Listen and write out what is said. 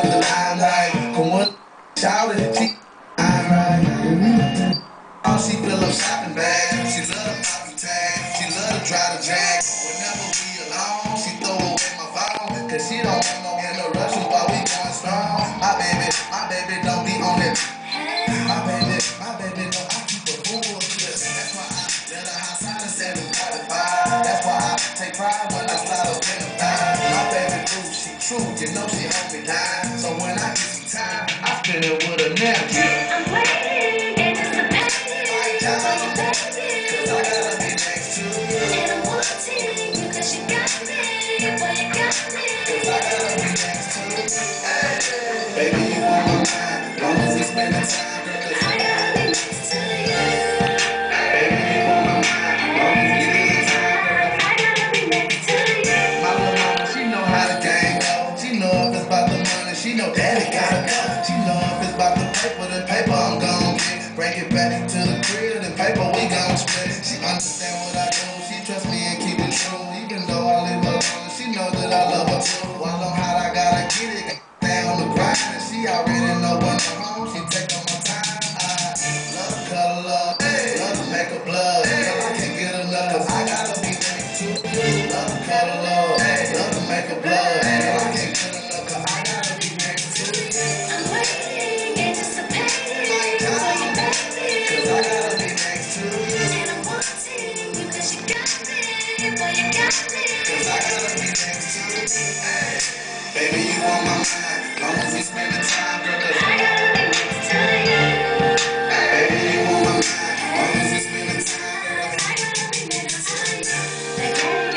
the limelight. Come on, shout it, she right. Oh, she fill up shopping bags. She love the poppy tag. She love to try to drag. Whenever we alone, she throw away my phone. Cause she don't want no interruptions while we going strong. My baby don't be on it. My baby know I keep a full clip. That's why I let her outside and 745. That's why I take pride when I slide up in the thigh. My baby blue, she true, you know she hold me down. So when I get some time, I spend it with her now. I'm waiting, anticipating for you, baby. Cause I gotta be next to you. And I'm wanting you, cause you got me, boy, you got me. Cause I gotta be next to you. Hey, baby, you on my mind. Long as we spend the time, girl, cause I gotta be next to you. baby, you on my mind. Long as we do the time, girl. I gotta be next to you. My little mama, she know how the game go. She know if it's about the money, she know daddy gotta go. She know if it's about the paper I'm gon' get. Bring it back to the crib, the paper we gon' split. She understand what I do, she trust me and keep it true. Even though I live alone, she know that I love her too. While I'm hot, I gotta get it. Down the grind, and she already know when I'm home. She take on my time. I love the color, love to make her blood. Girl, I can't get enough, cause I gotta be next to you. Love the color, love to make her blood. Girl, I can't get enough, cause I gotta be next to you. I'm waiting, anticipating for you, baby. Cause I gotta be next to you. And I'm wanting you, cause you got me, boy, you got me. Cause I gotta be next to you. Hey, baby, you on my mind. Long as we spend the time, girl, cause I gotta